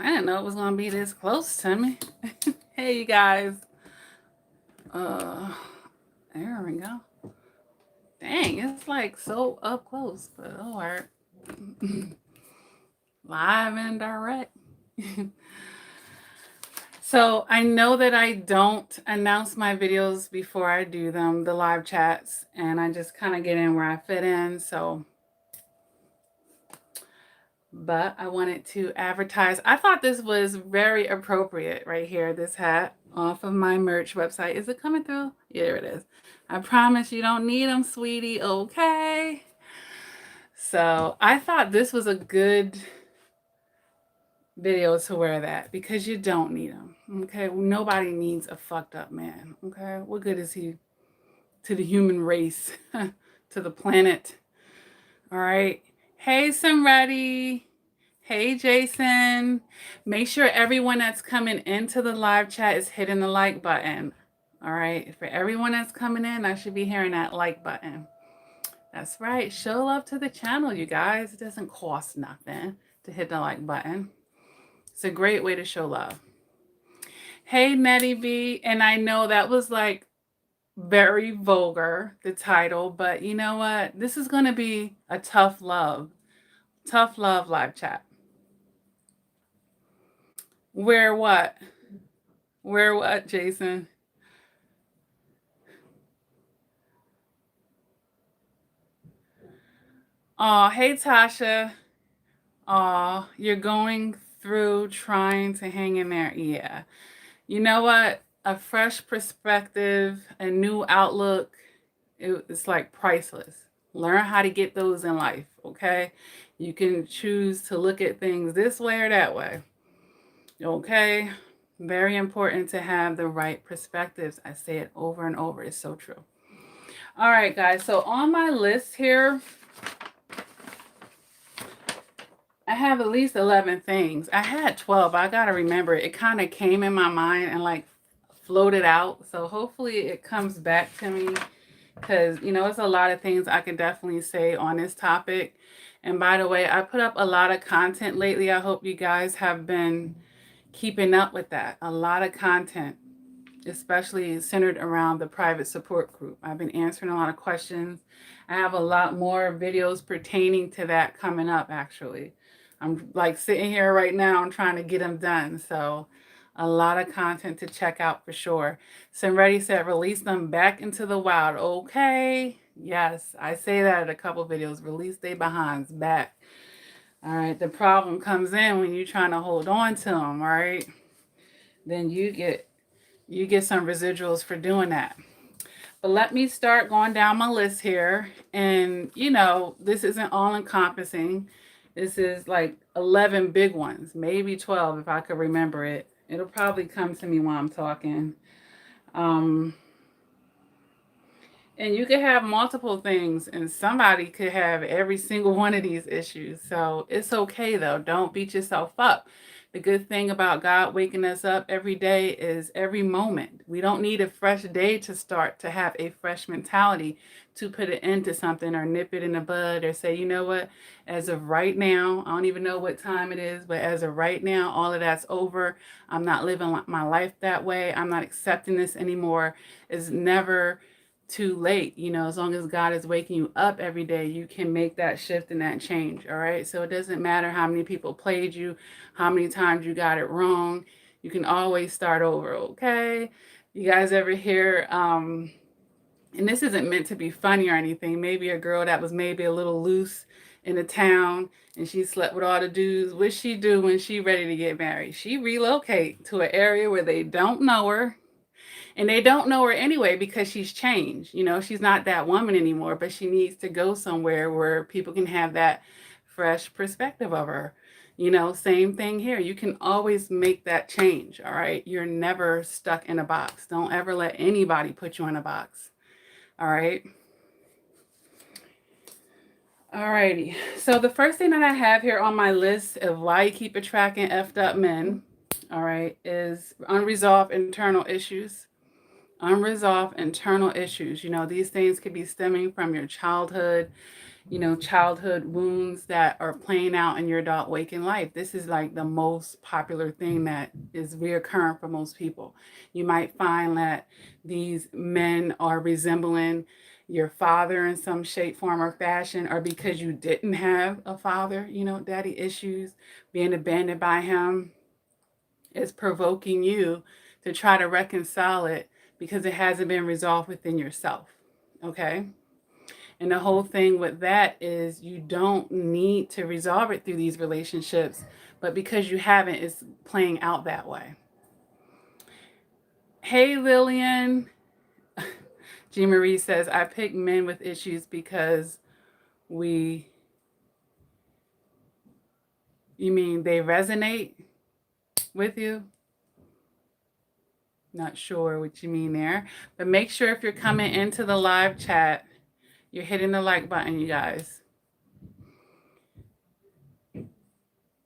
I didn't know it was gonna be this close to me. Hey, you guys. There we go. Dang, it's like so up close, but it'll work. Live and direct. So I know that I don't announce my videos before I do them, the live chats, and I just kind of get in where I fit in. But I wanted to advertise. I thought this was very appropriate right here, this hat off of my merch website. Is it coming through? Yeah, there it is. I promise you don't need them, sweetie, okay? So I thought this was a good video to wear that because you don't need them, okay? Nobody needs a fucked up man, okay? What good is he to the human race, to the planet? All right. Hey, Simready. Hey, Jason. Make sure everyone that's coming into the live chat is hitting the like button. All right. For everyone that's coming in, I should be hearing that like button. That's right. Show love to the channel, you guys. It doesn't cost nothing to hit the like button. It's a great way to show love. Hey, Nettie B. And I know that was like very vulgar, the title, but you know what? This is going to be a tough love live chat. Where what? Where what, Jason? Oh, hey, Tasha. Oh, you're going through trying to hang in there. Yeah. You know what? A fresh perspective, a new outlook, it's like priceless. Learn how to get those in life, okay? You can choose to look at things this way or that way, okay? Very important to have the right perspectives. I say it over and over. It's so true. All right, guys. So on my list here, I have at least 11 things. I had 12. I got to remember it. It kind of came in my mind and like floated out. So hopefully it comes back to me because, you know, it's a lot of things I can definitely say on this topic. And by the way, I put up a lot of content lately. I hope you guys have been keeping up with that. A lot of content, especially centered around the private support group. I've been answering a lot of questions. I have a lot more videos pertaining to that coming up, actually. I'm like sitting here right now, I'm trying to get them done. So a lot of content to check out for sure. Somebody said release them back into the wild. Okay. Yes, I say that in a couple videos. Release they behinds back. All right. The problem comes in when you're trying to hold on to them, all right? Then you get some residuals for doing that. But let me start going down my list here. And, you know, this isn't all encompassing. This is like 11 big ones, maybe 12 if I could remember it. It'll probably come to me while I'm talking. And you could have multiple things, and somebody could have every single one of these issues. So it's okay, though. Don't beat yourself up. The good thing about God waking us up every day is every moment. We don't need a fresh day to start to have a fresh mentality to put it into something or nip it in the bud or say, you know what, as of right now, I don't even know what time it is, but as of right now, all of that's over. I'm not living my life that way. I'm not accepting this anymore. It's never too late. You know, as long as God is waking you up every day, you can make that shift and that change. All right. So it doesn't matter how many people played you, how many times you got it wrong. You can always start over. Okay. You guys ever hear, and this isn't meant to be funny or anything, maybe a girl that was maybe a little loose in the town and she slept with all the dudes. What she do when she ready to get married? She relocate to an area where they don't know her. And they don't know her anyway because she's changed. You know, she's not that woman anymore, but she needs to go somewhere where people can have that fresh perspective of her. You know, same thing here. You can always make that change, all right? You're never stuck in a box. Don't ever let anybody put you in a box, all right? Alrighty. So the first thing that I have here on my list of why you keep attracting effed up men, all right, is unresolved internal issues. Unresolved internal issues. You know, these things could be stemming from your childhood. childhood wounds that are playing out in your adult waking life. This is like the most popular thing that is reoccurring for most people. You might find that these men are resembling your father in some shape, form, or fashion, or because you didn't have a father, daddy issues, being abandoned by him is provoking you to try to reconcile it because it hasn't been resolved within yourself. Okay? And the whole thing with that is you don't need to resolve it through these relationships, but because you haven't, it's playing out that way. Hey, Lillian. Jean Marie says, I pick men with issues because you mean they resonate with you? Not sure what you mean there. But make sure if you're coming into the live chat, you're hitting the like button, you guys.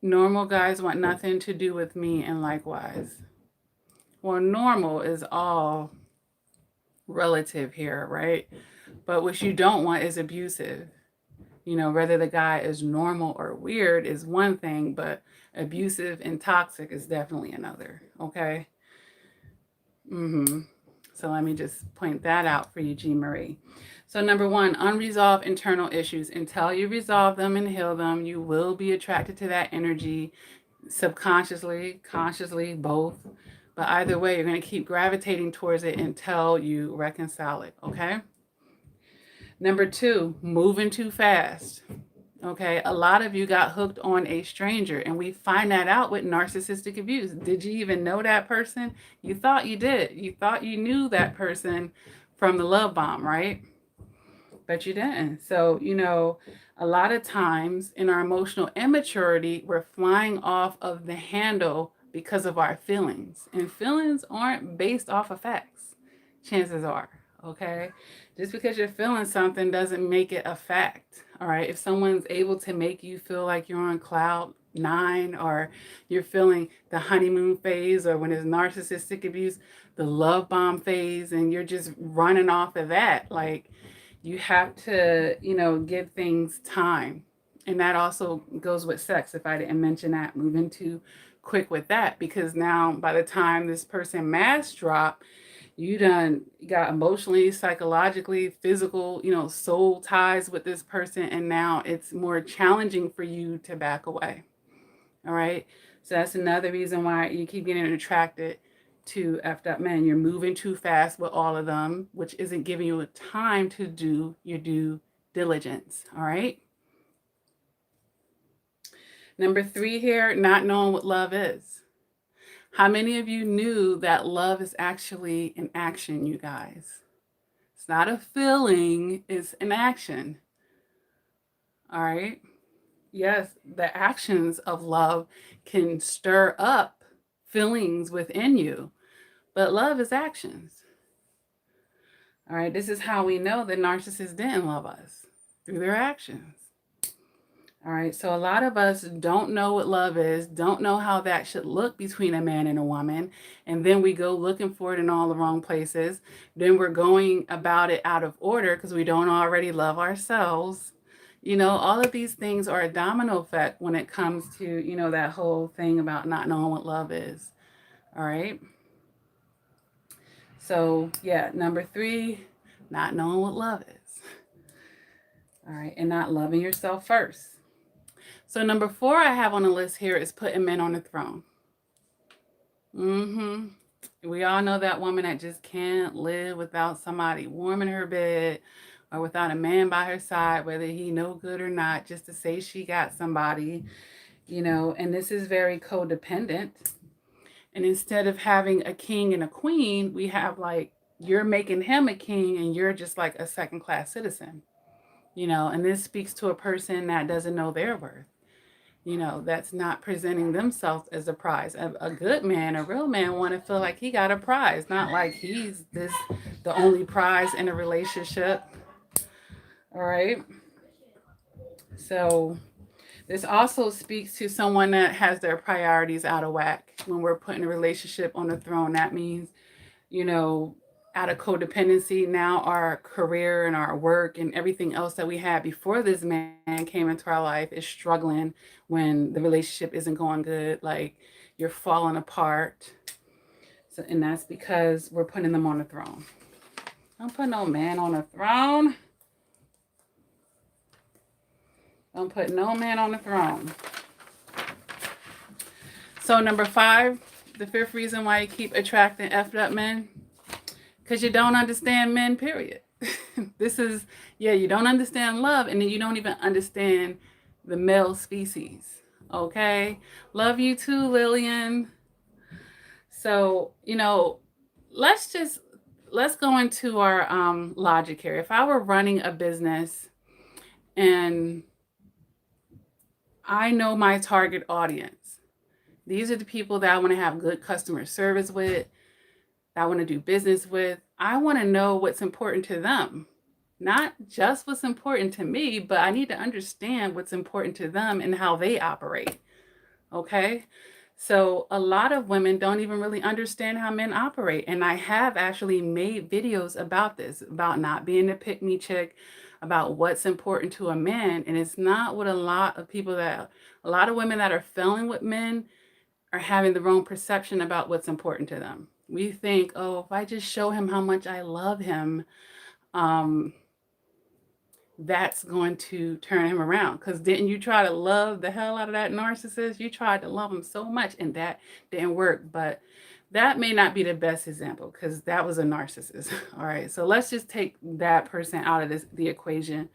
Normal guys want nothing to do with me, and likewise. Well, normal is all relative here, right? But what you don't want is abusive. Whether the guy is normal or weird is one thing, but abusive and toxic is definitely another, okay? So let me just point that out for you, Jean Marie. So number one, unresolved internal issues. Until you resolve them and heal them, you will be attracted to that energy subconsciously, consciously, both. But either way, you're going to keep gravitating towards it until you reconcile it, okay? Number two, moving too fast. Okay, a lot of you got hooked on a stranger, and we find that out with narcissistic abuse. Did you even know that person? You thought you did. You thought you knew that person from the love bomb, right? But you didn't. So, a lot of times in our emotional immaturity, we're flying off of the handle because of our feelings. And feelings aren't based off of facts, chances are, okay? Just because you're feeling something doesn't make it a fact, all right? If someone's able to make you feel like you're on cloud nine, or you're feeling the honeymoon phase, or when it's narcissistic abuse, the love bomb phase, and you're just running off of that, like, you have to, give things time. And that also goes with sex. If I didn't mention that, moving too quick with that, because now by the time this person mass drop, you done got emotionally, psychologically, physical, soul ties with this person. And now it's more challenging for you to back away. All right. So that's another reason why you keep getting attracted to effed up men. You're moving too fast with all of them, which isn't giving you a time to do your due diligence. All right. Number three here, not knowing what love is. How many of you knew that love is actually an action, you guys? It's not a feeling, it's an action. All right. Yes, the actions of love can stir up feelings within you, but love is actions. All right, this is how we know that narcissists didn't love us, through their actions. All right, so a lot of us don't know what love is, don't know how that should look between a man and a woman, and then we go looking for it in all the wrong places. Then we're going about it out of order because we don't already love ourselves. All of these things are a domino effect when it comes to, that whole thing about not knowing what love is. All right. So, yeah, number three, not knowing what love is. All right. And not loving yourself first. So, number four I have on the list here is putting men on the throne. We all know that woman that just can't live without somebody warm in her bed, or without a man by her side, whether he no good or not, just to say she got somebody, and this is very codependent. And instead of having a king and a queen, we have like, you're making him a king and you're just like a second-class citizen, and this speaks to a person that doesn't know their worth, that's not presenting themselves as a prize. A good man, a real man, want to feel like he got a prize, not like he's the only prize in a relationship. All right. So this also speaks to someone that has their priorities out of whack. When we're putting a relationship on the throne, that means, out of codependency. Now our career and our work and everything else that we had before this man came into our life is struggling when the relationship isn't going good. Like you're falling apart. So, and that's because we're putting them on the throne. Don't put no man on the throne. Don't put no man on the throne. So number 5, the 5th reason why you keep attracting effed up men, because you don't understand men, period. This is, you don't understand love, and then you don't even understand the male species. Okay? Love you too, Lillian. So, let's go into our logic here. If I were running a business and I know my target audience, these are the people that I want to have good customer service with, that I want to do business with. I want to know what's important to them. Not just what's important to me, but I need to understand what's important to them and how they operate. Okay? So a lot of women don't even really understand how men operate. And I have actually made videos about this, about not being a pick-me chick, about what's important to a man. And it's not what a lot of women that are failing with men are having the wrong perception about what's important to them. We think, oh, if I just show him how much I love him, that's going to turn him around. Because didn't you try to love the hell out of that narcissist? You tried to love him so much, and that didn't work. But that may not be the best example, because that was a narcissist. All right, so let's just take that person out of the equation.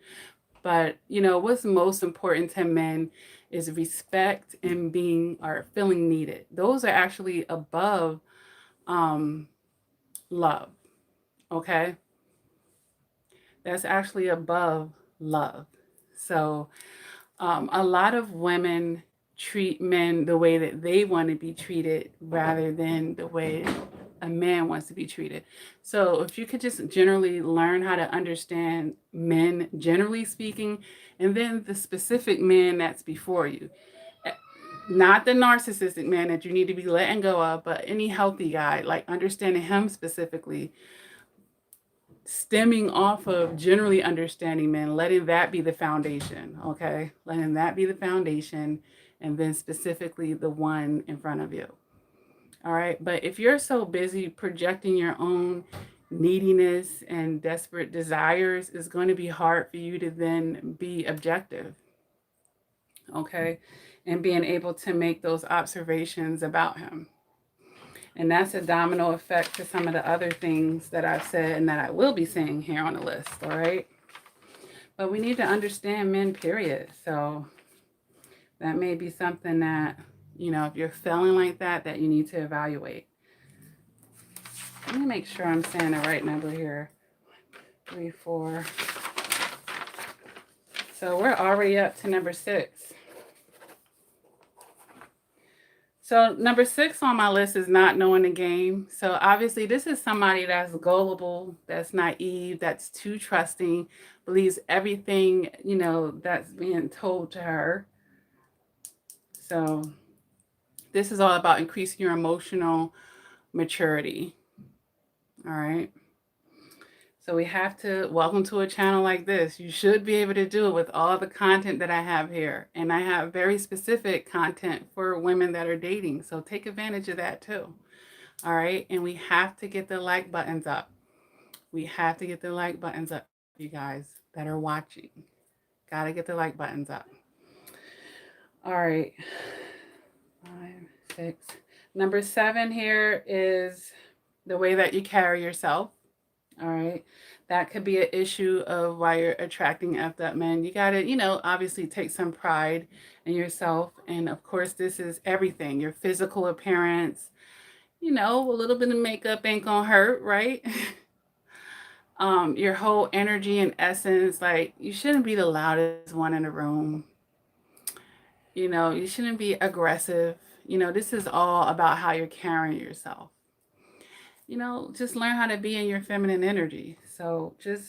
But what's most important to men is respect and being or feeling needed. Those are actually above love. Okay, that's actually above love. So a lot of women treat men the way that they want to be treated rather than the way a man wants to be treated. So if you could just generally learn how to understand men, generally speaking, and then the specific man that's before you. Not the narcissistic man that you need to be letting go of, but any healthy guy, like understanding him specifically, stemming off of generally understanding men, letting that be the foundation, okay? Letting that be the foundation, and then specifically the one in front of you. All right, but if you're so busy projecting your own neediness and desperate desires, it's going to be hard for you to then be objective, okay? And being able to make those observations about him. And that's a domino effect to some of the other things that I've said and that I will be saying here on the list, all right? But we need to understand men, period. So that may be something that, if you're feeling like that you need to evaluate. Let me make sure I'm saying the right number here. 3, 4. So we're already up to number 6. So number 6 on my list is not knowing the game. So obviously this is somebody that's gullible, that's naive, that's too trusting, believes everything, that's being told to her. So this is all about increasing your emotional maturity. All right. So we have to welcome to a channel like this. You should be able to do it with all the content that I have here. And I have very specific content for women that are dating. So take advantage of that too. All right. And we have to get the like buttons up. We have to get the like buttons up, you guys that are watching. Got to get the like buttons up. All right. 5, 6. Number 7 here is the way that you carry yourself. All right. That could be an issue of why you're attracting effed up men. You got to, obviously take some pride in yourself. And of course, this is everything. Your physical appearance, a little bit of makeup ain't gonna hurt, right? Your whole energy and essence, like you shouldn't be the loudest one in the room. You shouldn't be aggressive. This is all about how you're carrying yourself. Just learn how to be in your feminine energy. So just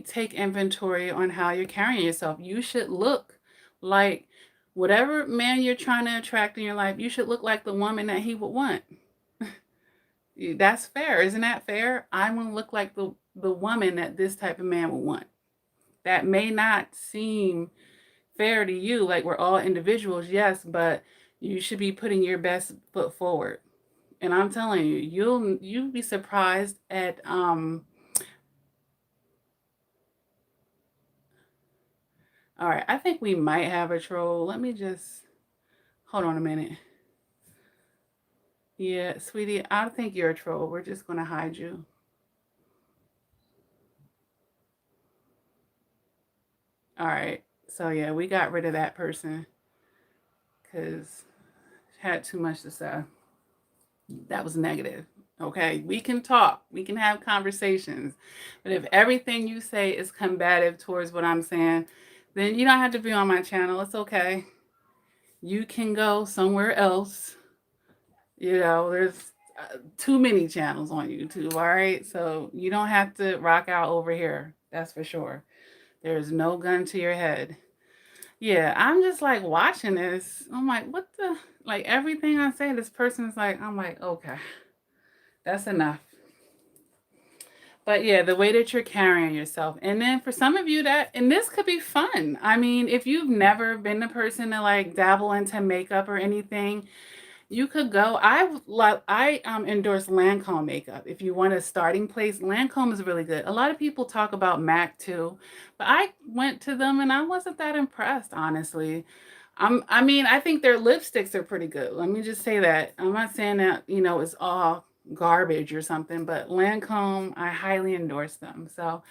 take inventory on how you're carrying yourself. You should look like whatever man you're trying to attract in your life, you should look like the woman that he would want. That's fair. Isn't that fair? I want to look like the woman that this type of man would want. That may not seem fair to you, like we're all individuals, yes, but you should be putting your best foot forward. And I'm telling you, you'll be surprised at all right, I think we might have a troll. Let me just hold on a minute. Yeah, sweetie, I think you're a troll. We're just gonna hide you. All right. So yeah, we got rid of that person because had too much to say. That was negative. Okay, we can talk, we can have conversations, but if everything you say is combative towards what I'm saying, then you don't have to be on my channel. It's okay. You can go somewhere else. There's too many channels on YouTube, all right? So you don't have to rock out over here. That's for sure. There's no gun to your head. Yeah, I'm just like watching this. I'm like, what the? Like everything I say, this person's like, I'm like, okay, that's enough. But yeah, the way that you're carrying yourself. And then for some of you and this could be fun. I mean, if you've never been the person to like dabble into makeup or anything, you could go. I endorse Lancome makeup. If you want a starting place, Lancome is really good. A lot of people talk about MAC too, but I went to them and I wasn't that impressed, honestly. I mean, I think their lipsticks are pretty good. Let me just say that. I'm not saying that, it's all garbage or something, but Lancome, I highly endorse them. So,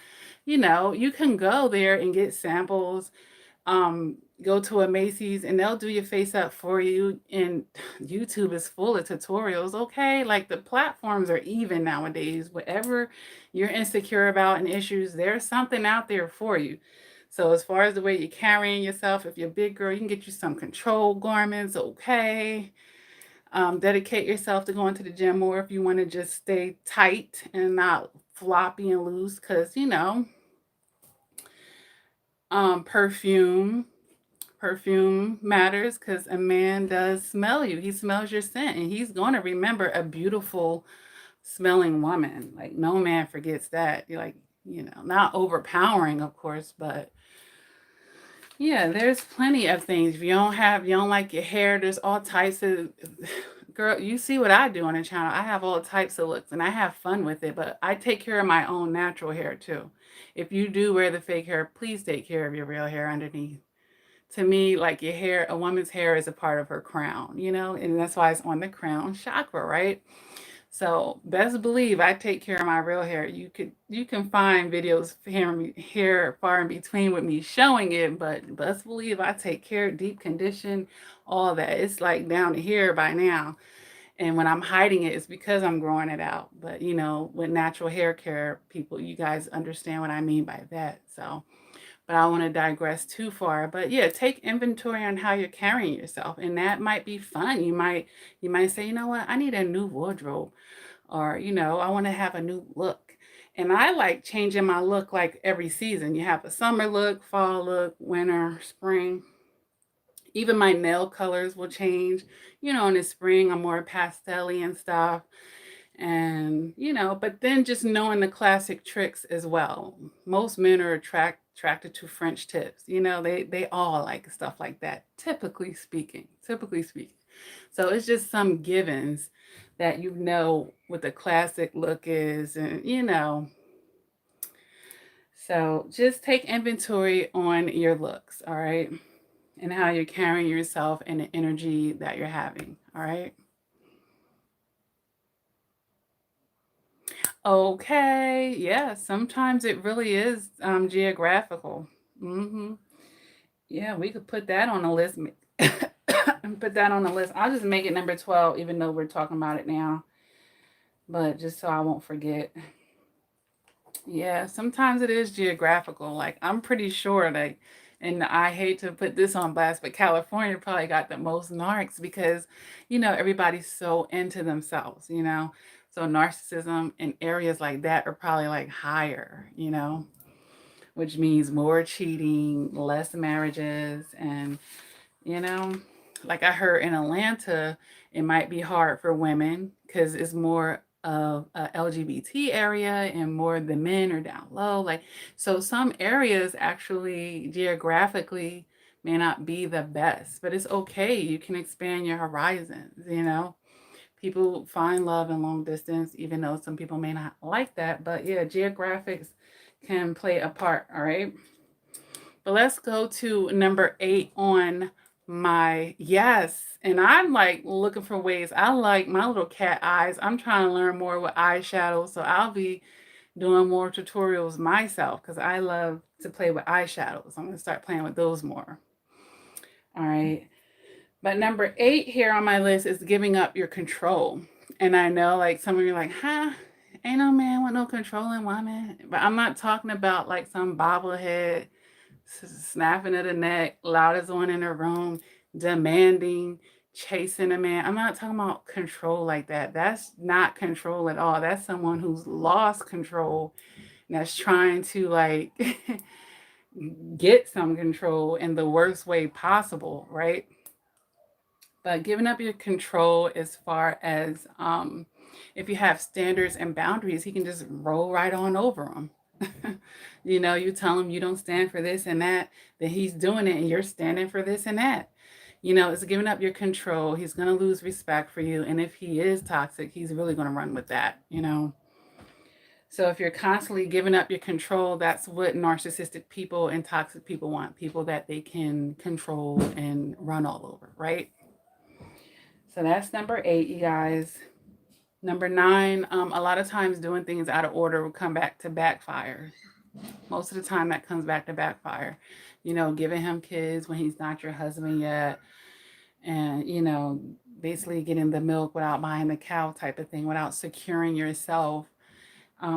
you can go there and get samples, go to a Macy's and they'll do your face up for you. And YouTube is full of tutorials, okay? Like the platforms are even nowadays. Whatever you're insecure about and issues, there's something out there for you. So as far as the way you're carrying yourself, if you're a big girl, you can get you some control garments, okay? Dedicate yourself to going to the gym more if you want to just stay tight and not floppy and loose, because perfume matters, because a man does smell you. He smells your scent and he's going to remember a beautiful smelling woman. Like no man forgets that. You're like, not overpowering, of course, but yeah, there's plenty of things. If you don't like your hair, there's all types of girl, you see what I do on the channel. I have all types of looks and I have fun with it, but I take care of my own natural hair too. If you do wear the fake hair, please take care of your real hair underneath. To me, like your hair, a woman's hair is a part of her crown, and that's why it's on the crown chakra, right? So best believe I take care of my real hair. You can find videos here far in between with me showing it, but best believe I take care, deep condition, all that. It's like down to here by now. And when I'm hiding it, it's because I'm growing it out. But with natural hair care, people, you guys understand what I mean by that. So but I don't want to digress too far. But yeah, take inventory on how you're carrying yourself. And that might be fun. You might say, you know what, I need a new wardrobe. Or, I want to have a new look. And I like changing my look like every season. You have a summer look, fall look, winter, spring. Even my nail colors will change. In the spring, I'm more pastel-y and stuff. And but then just knowing the classic tricks as well. Most men are attracted to French tips. They all like stuff like that, typically speaking. So it's just some givens that what the classic look is. And so just take inventory on your looks, all right, and how you're carrying yourself and the energy that you're having, all right. Okay, yeah, sometimes it really is geographical. Mm-hmm. Yeah, we could put that on the list. And put that on the list. I'll just make it number 12, even though we're talking about it now. But just so I won't forget. Yeah, sometimes it is geographical. Like I'm pretty sure like and I hate to put this on blast, but California probably got the most narcs because, everybody's so into themselves. So narcissism in areas like that are probably like higher, which means more cheating, less marriages, and you know, like I heard in Atlanta, it might be hard for women because it's more of a LGBT area and more of the men are down low. Like, so some areas actually geographically may not be the best, but it's okay. You can expand your horizons, you know? People find love in long distance, even though some people may not like that. But yeah, geographics can play a part, all right? But let's go to number 8 on my yes. And I'm like looking for ways. I like my little cat eyes. I'm trying to learn more with eyeshadow. So I'll be doing more tutorials myself because I love to play with eyeshadows. I'm going to start playing with those more. All right. But number 8 here on my list is giving up your control. And I know like some of you are like, huh? Ain't no man with no controlling woman. But I'm not talking about like some bobblehead snapping at the neck, loudest one in the room, demanding, chasing a man. I'm not talking about control like that. That's not control at all. That's someone who's lost control and that's trying to like get some control in the worst way possible, right? But giving up your control as far as if you have standards and boundaries, he can just roll right on over them. You know, you tell him you don't stand for this and that, then he's doing it and you're standing for this and that. You know, it's giving up your control. He's going to lose respect for you. And if he is toxic, he's really going to run with that, you know. So if you're constantly giving up your control, that's what narcissistic people and toxic people want. People that they can control and run all over, right? So that's number 8, you guys. Number 9, a lot of times doing things out of order will come back to backfire. Most of the time that comes back to backfire. You know, giving him kids when he's not your husband yet. And, you know, basically getting the milk without buying the cow type of thing, without securing yourself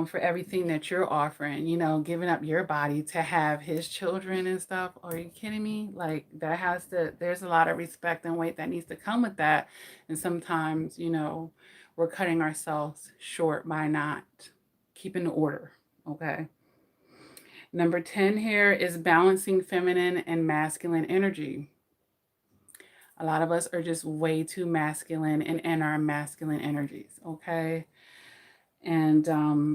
for everything that you're offering, you know, giving up your body to have his children and stuff. Are you kidding me? Like that has to, there's a lot of respect and weight that needs to come with that. And sometimes, you know, we're cutting ourselves short by not keeping the order. Okay. Number 10 here is balancing feminine and masculine energy. A lot of us are just way too masculine and in our masculine energies. Okay. And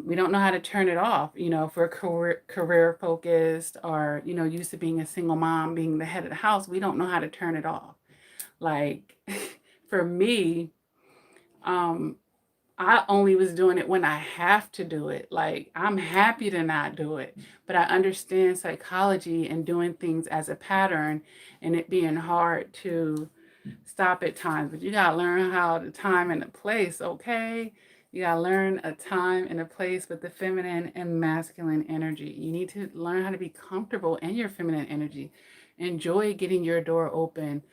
we don't know how to turn it off. You know, if we're career focused or, you know, used to being a single mom, being the head of the house, we don't know how to turn it off. Like for me, I only was doing it when I have to do it. Like I'm happy to not do it, but I understand psychology and doing things as a pattern and it being hard to stop at times. But you gotta learn how to time and the place, okay? You gotta learn a time and a place with the feminine and masculine energy. You need to learn how to be comfortable in your feminine energy. Enjoy getting your door open.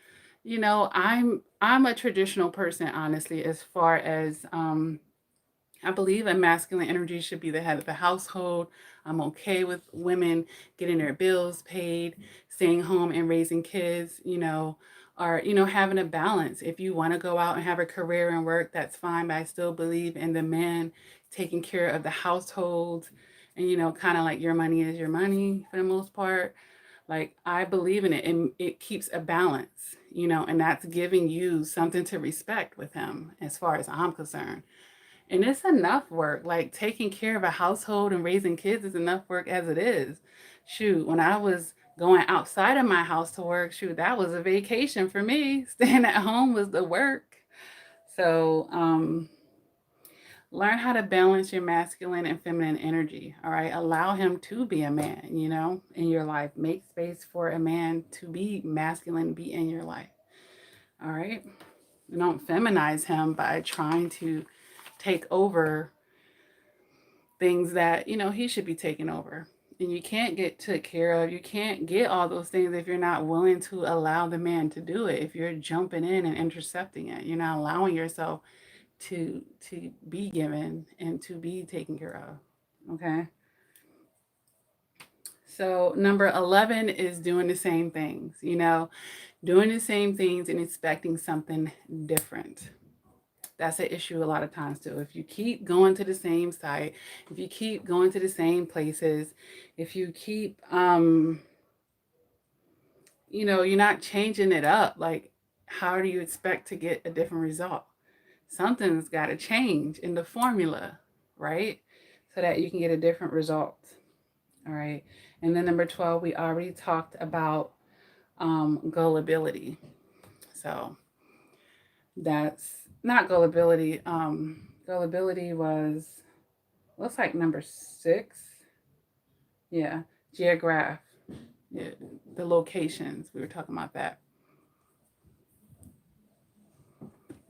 You know, I'm a traditional person, honestly, as far as I believe a masculine energy should be the head of the household. I'm okay with women getting their bills paid, staying home and raising kids, you know, or, you know, having a balance. If you want to go out and have a career and work, that's fine. But I still believe in the man taking care of the household and, you know, kind of like your money is your money for the most part. Like I believe in it and it keeps a balance, you know, and that's giving you something to respect with him as far as I'm concerned. And it's enough work. Like taking care of a household and raising kids is enough work as it is. Shoot, when I was going outside of my house to work, shoot, that was a vacation for me. Staying at home was the work. So, learn how to balance your masculine and feminine energy. All right. Allow him to be a man, you know, in your life. Make space for a man to be masculine, be in your life. All right. Don't feminize him by trying to take over things that, you know, he should be taking over. And you can't get took care of. You can't get all those things if you're not willing to allow the man to do it. If you're jumping in and intercepting it, you're not allowing yourself to be given and to be taken care of. Okay. So number 11 is doing the same things, you know, doing the same things and expecting something different. That's an issue a lot of times too. If you keep going to the same site, if you keep going to the same places, if you keep you know, you're not changing it up, like how do you expect to get a different result? something's got to change in the formula, right? So that you can get a different result. All right. And then number 12, we already talked about gullibility. So that's not gullibility. Gullibility was, looks like number 6. Yeah. Geograph. Yeah, the locations. We were talking about that.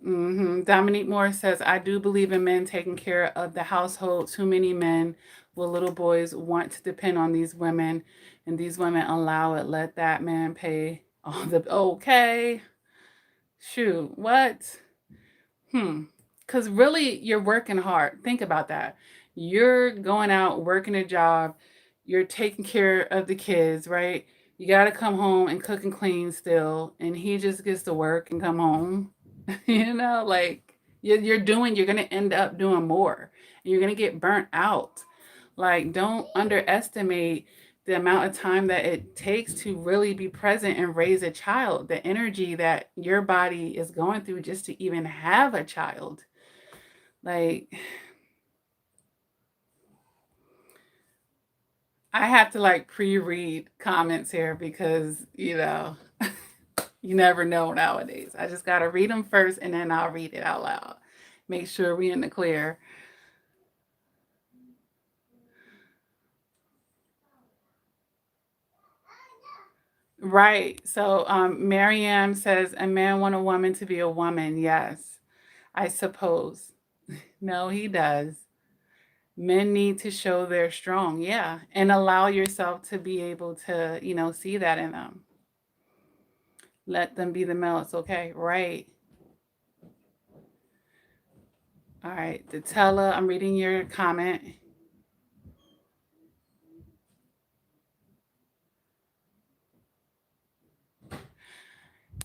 Dominique Moore says, I do believe in men taking care of the household. Too many men with little boys want to depend on these women, and these women allow it. Let that man pay all the. Okay. Shoot. What? Because really, you're working hard. Think about that. You're going out, working a job, you're taking care of the kids, right? You got to come home and cook and clean still, and he just gets to work and come home. Like you're going to end up doing more, and you're going to get burnt out. Like, don't underestimate the amount of time that it takes to really be present and raise a child, the energy that your body is going through just to even have a child. Like, I have to like pre-read comments here because, you never know nowadays. I just got to read them first and then I'll read it out loud. Make sure we're in the clear. Right. So, Mariam says, a man want a woman to be a woman. Yes, I suppose. No, he does. Men need to show they're strong. Yeah. And allow yourself to be able to, see that in them. Let them be the male. It's okay. Right. All right. Detella, I'm reading your comment.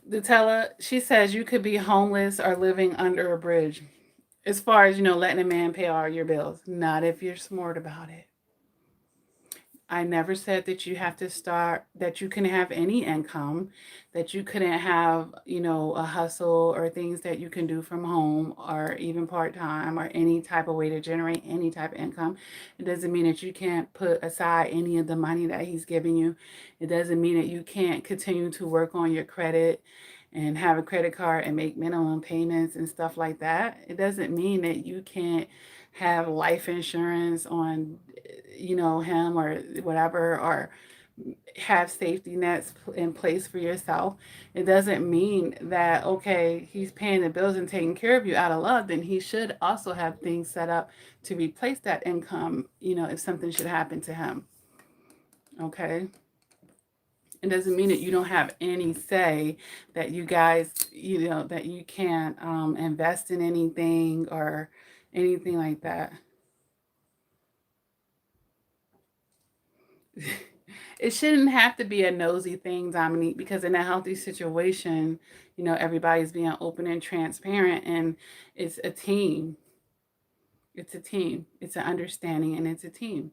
Detella, she says you could be homeless or living under a bridge. As far as, letting a man pay all your bills. Not if you're smart about it. I never said that you have to start, that you can have any income, that you couldn't have, a hustle or things that you can do from home or even part time or any type of way to generate any type of income. It doesn't mean that you can't put aside any of the money that he's giving you. It doesn't mean that you can't continue to work on your credit and have a credit card and make minimum payments and stuff like that. It doesn't mean that you can't have life insurance on him or whatever, or have safety nets in place for yourself. It doesn't mean that, okay, he's paying the bills and taking care of you out of love, then he should also have things set up to replace that income, if something should happen to him. Okay. It doesn't mean that you don't have any say, that you guys, that you can't invest in anything or anything like that. It shouldn't have to be a nosy thing, Dominique, because in a healthy situation, everybody's being open and transparent, and it's a team. It's a team. It's an understanding, and it's a team.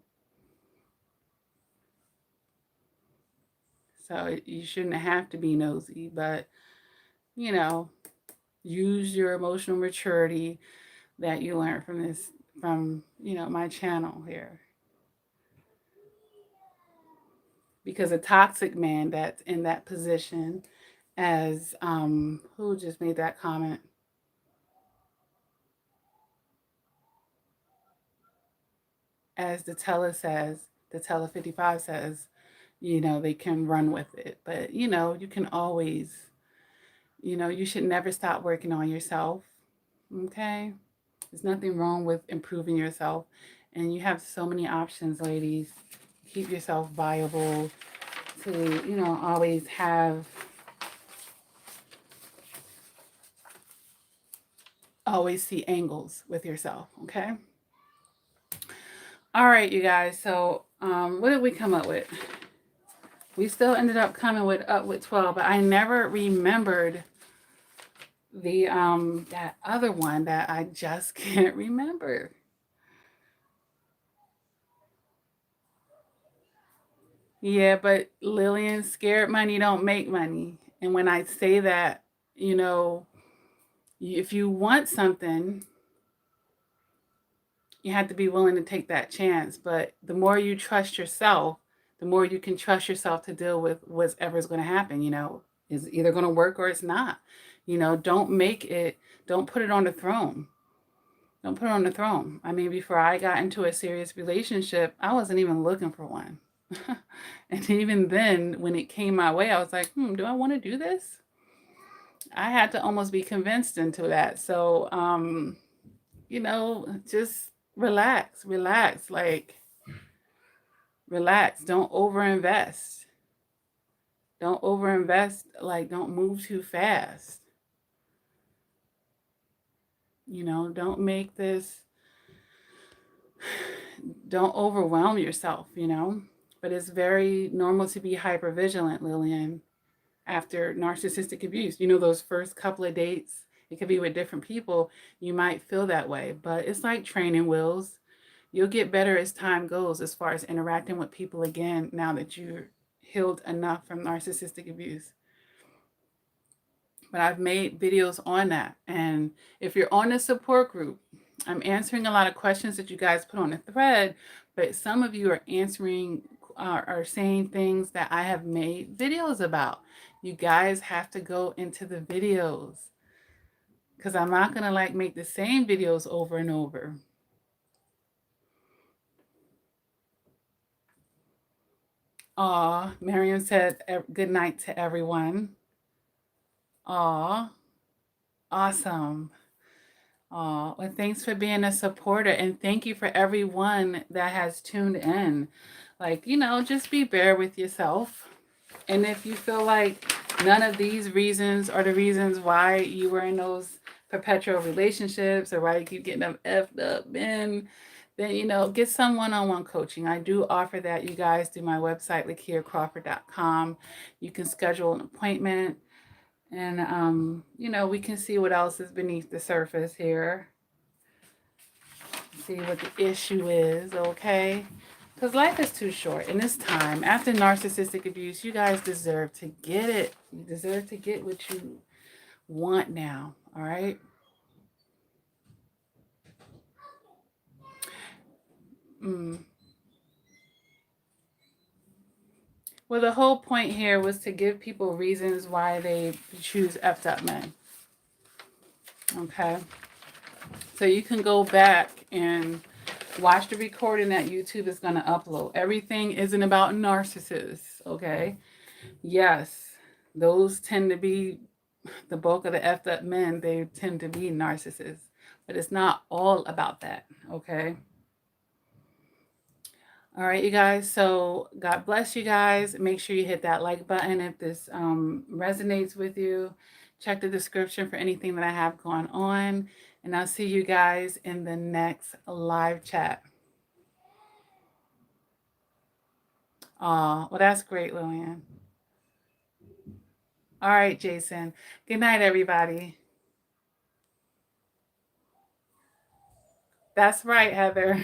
So you shouldn't have to be nosy, but, you know, use your emotional maturity that you learned from this, from, my channel here. Because a toxic man that's in that position, as who just made that comment? As the teller says, the teller 55 says, they can run with it. But, you can always, you should never stop working on yourself. Okay? There's nothing wrong with improving yourself. And you have so many options, ladies. Keep yourself viable to, always see angles with yourself. Okay? All right, you guys. So, what did we come up with? We still ended up coming up with 12, but I never remembered the that other one that I just can't remember. Yeah, but Lillian, scared money don't make money. And when I say that, you know, If you want something, you have to be willing to take that chance. But the more you trust yourself, the more you can trust yourself to deal with whatever's going to happen. It's either going to work or it's not. Don't put it on the throne. Don't put it on the throne. I mean, before I got into a serious relationship, I wasn't even looking for one. And even then, when it came my way, I was like, do I want to do this? I had to almost be convinced into that. So, just relax, like relax. Don't overinvest. Don't overinvest, like don't move too fast. Don't make this, don't overwhelm yourself, But it's very normal to be hypervigilant, Lillian, after narcissistic abuse. Those first couple of dates, it could be with different people, you might feel that way, but it's like training wheels. You'll get better as time goes as far as interacting with people again now that you're healed enough from narcissistic abuse. But I've made videos on that. And if you're on a support group, I'm answering a lot of questions that you guys put on the thread, but some of you are answering are saying things that I have made videos about. You guys have to go into the videos because I'm not going to make the same videos over and over. Aw, Miriam said good night to everyone. Aw, awesome. Oh, well, thanks for being a supporter, and thank you for everyone that has tuned in. Just be bare with yourself. And if you feel like none of these reasons are the reasons why you were in those perpetual relationships or why you keep getting them effed up, then get some one-on-one coaching. I do offer that, you guys, through my website, lakiacrawford.com. You can schedule an appointment. And, we can see what else is beneath the surface here. See what the issue is, okay? Because life is too short. And this time, after narcissistic abuse, you guys deserve to get it. You deserve to get what you want now, all right? Well, the whole point here was to give people reasons why they choose effed up men. Okay? So you can go back and watch the recording that YouTube is going to upload. Everything isn't about narcissists, okay? Yes, those tend to be the bulk of the effed up men. They tend to be narcissists. But it's not all about that, okay? All right, you guys. So God bless you guys. Make sure you hit that like button if this resonates with you. Check the description for anything that I have going on. And I'll see you guys in the next live chat. Oh, well, that's great, Lillian. All right, Jason. Good night, everybody. That's right, Heather.